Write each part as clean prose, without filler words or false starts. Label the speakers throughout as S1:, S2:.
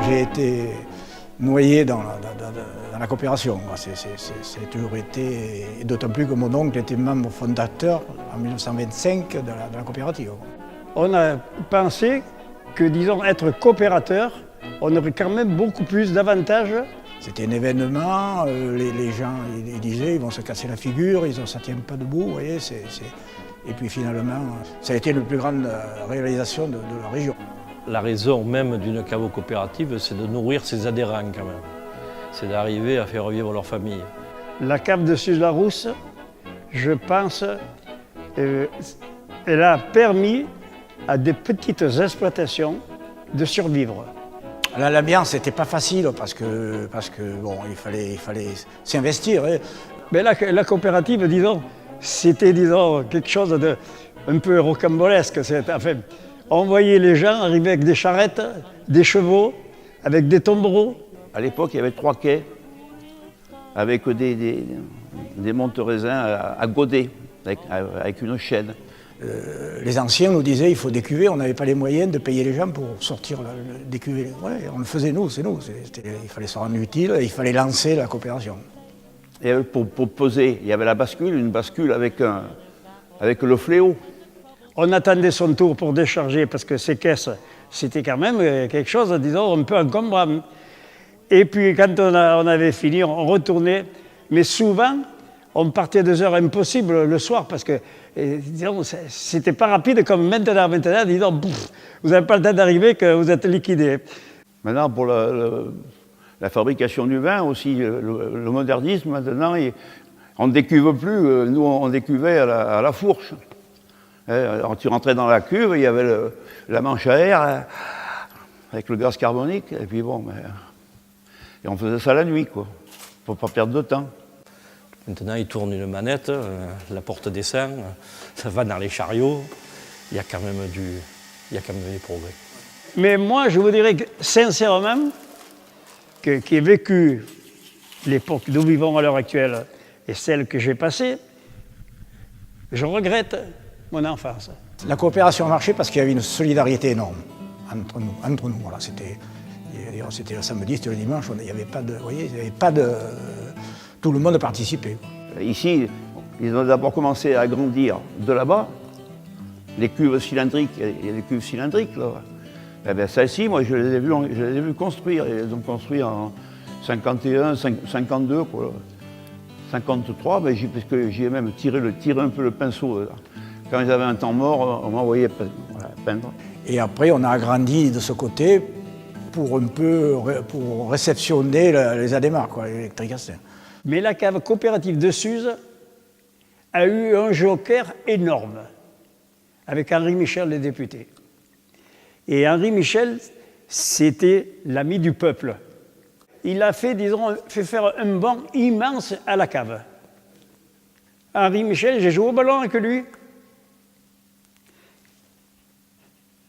S1: J'ai été noyé dans la coopération. Ça a toujours été, et d'autant plus que mon oncle était membre fondateur en 1925 de la coopérative.
S2: On a pensé que, disons, être coopérateur, on aurait quand même beaucoup plus d'avantages.
S1: C'était un événement, les gens ils disaient ils vont se casser la figure, ça ne tient pas debout, vous voyez. Et puis finalement, ça a été la plus grande réalisation de la région.
S3: La raison même d'une cave coopérative, c'est de nourrir ses adhérents quand même. C'est d'arriver à faire vivre leur famille.
S2: La cave de Suse-la-Rousse, je pense, elle a permis à des petites exploitations de survivre.
S1: L'ambiance n'était pas facile parce que bon, il fallait s'investir. Hein.
S2: Mais la coopérative, disons, c'était quelque chose de un peu rocambolesque. Enfin, on voyait les gens arriver avec des charrettes, des chevaux, avec des tombereaux.
S4: À l'époque, il y avait 3 quais avec des monte-raisins à godet, avec une chaîne.
S1: Les anciens nous disaient il faut des cuvées, on n'avait pas les moyens de payer les gens pour sortir des cuvées. Ouais, on le faisait nous, c'est nous. Il fallait se rendre utile, il fallait lancer la coopération.
S4: Et pour poser, il y avait une bascule avec le fléau.
S2: On attendait son tour pour décharger parce que ces caisses, c'était quand même quelque chose, disons, un peu encombrant. Et puis quand on avait fini, on retournait. Mais souvent, on partait à 2 heures impossibles le soir parce que, disons, c'était pas rapide comme maintenant. Maintenant, disons, vous n'avez pas le temps d'arriver que vous êtes liquidé.
S4: Maintenant, pour la fabrication du vin aussi, le modernisme, maintenant, on ne décuve plus. Nous, on décuvait à la fourche. Alors, tu rentrais dans la cuve, il y avait la manche à air avec le gaz carbonique, et puis bon, et on faisait ça la nuit, quoi, pour ne pas perdre de temps.
S3: Maintenant, ils tournent une manette, la porte descend, ça va dans les chariots, il y a quand même des progrès.
S2: Mais moi, je vous dirais que, sincèrement, qui ai vécu l'époque d'où nous vivons à l'heure actuelle et celle que j'ai passée, je regrette mon enfance.
S1: La coopération a marché parce qu'il y avait une solidarité énorme entre nous. Voilà, c'était le samedi, c'était le dimanche, il n'y avait pas de, vous voyez, il n'y avait pas de, tout le monde participait.
S4: Ici, ils ont d'abord commencé à agrandir de là-bas, les cuves cylindriques, il y a des cuves cylindriques là. Eh bien, celles-ci, moi, je les ai vues construire. Ils ont construit en 51, 52, quoi. 53, parce que j'y ai même tiré un peu le pinceau. Là. Quand ils avaient un temps mort, on m'envoyait peindre.
S1: Et après, on a agrandi de ce côté pour réceptionner les ADEMAR, quoi, l'électrique.
S2: Mais la cave coopérative de Suse a eu un joker énorme avec Henri Michel, le député. Et Henri Michel, c'était l'ami du peuple. Il a fait faire un banc immense à la cave. Henri Michel, j'ai joué au ballon avec lui.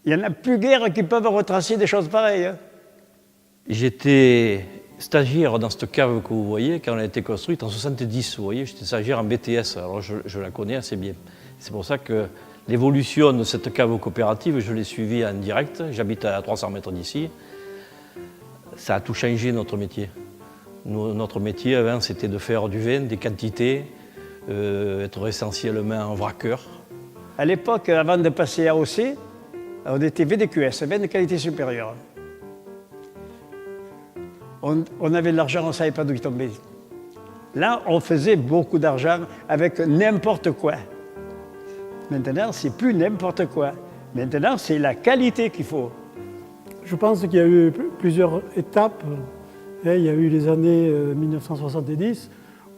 S2: Il n'y en a plus guère qui peuvent retracer des choses pareilles.
S3: J'étais stagiaire dans cette cave que vous voyez quand elle a été construite en 70. Vous voyez, j'étais stagiaire en BTS, alors je la connais assez bien. C'est pour ça que l'évolution de cette cave coopérative, je l'ai suivie en direct. J'habite à 300 mètres d'ici. Ça a tout changé notre métier. Notre métier avant, c'était de faire du vin, des quantités, être essentiellement un vraqueur.
S2: À l'époque, avant de passer à AOC, on était VDQS, vin de qualité supérieure. On avait de l'argent, on ne savait pas d'où il tombait. Là, on faisait beaucoup d'argent avec n'importe quoi. Maintenant, c'est plus n'importe quoi. Maintenant, c'est la qualité qu'il faut.
S5: Je pense qu'il y a eu plusieurs étapes. Il y a eu les années 1970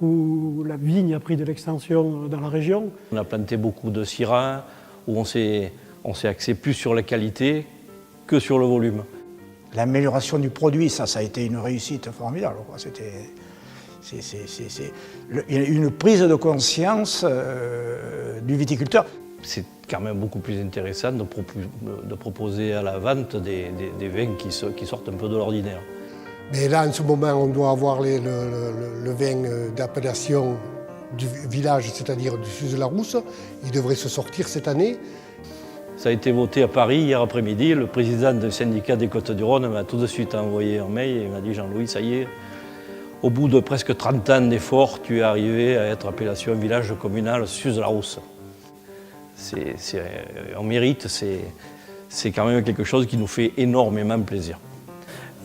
S5: où la vigne a pris de l'extension dans la région.
S3: On a planté beaucoup de syrah, où on s'est axé plus sur la qualité que sur le volume.
S1: L'amélioration du produit, ça a été une réussite formidable. Il y a une prise de conscience du viticulteur.
S3: C'est quand même beaucoup plus intéressant de proposer à la vente des vins qui sortent un peu de l'ordinaire.
S6: Mais là, en ce moment, on doit avoir le vin d'appellation du village, c'est-à-dire du Suze-la-Rousse. Il devrait se sortir cette année.
S3: Ça a été voté à Paris hier après-midi. Le président du syndicat des Côtes-du-Rhône m'a tout de suite envoyé un mail et il m'a dit « Jean-Louis, ça y est, au bout de presque 30 ans d'efforts, tu es arrivé à être appellation village communal Suze-la-Rousse ». On mérite, c'est quand même quelque chose qui nous fait énormément plaisir.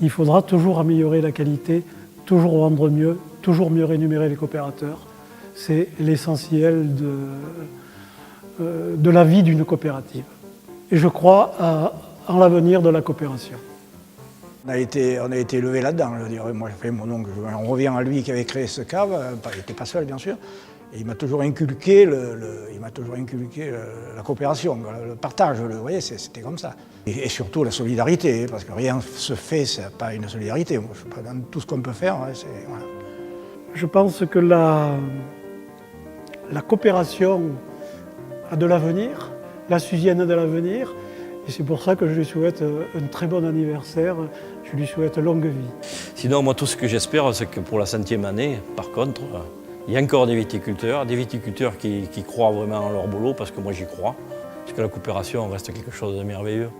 S5: Il faudra toujours améliorer la qualité, toujours vendre mieux, toujours mieux rémunérer les coopérateurs. C'est l'essentiel de la vie d'une coopérative. Et je crois en l'avenir de la coopération.
S1: On a été élevé là-dedans, je dirais. Moi, mon oncle, on revient à lui qui avait créé ce cave, il n'était pas seul bien sûr, et il m'a toujours inculqué, la coopération, le partage, vous voyez, c'était comme ça. Et surtout la solidarité, parce que rien se fait, c'est pas une solidarité. Moi, dans tout ce qu'on peut faire, voilà.
S5: Je pense que la coopération a de l'avenir, la Suzienne a de l'avenir, et c'est pour ça que je lui souhaite un très bon anniversaire, je lui souhaite longue vie.
S3: Sinon, moi, tout ce que j'espère, c'est que pour la 100e année, par contre, il y a encore des viticulteurs qui croient vraiment en leur boulot, parce que moi j'y crois, parce que la coopération reste quelque chose de merveilleux.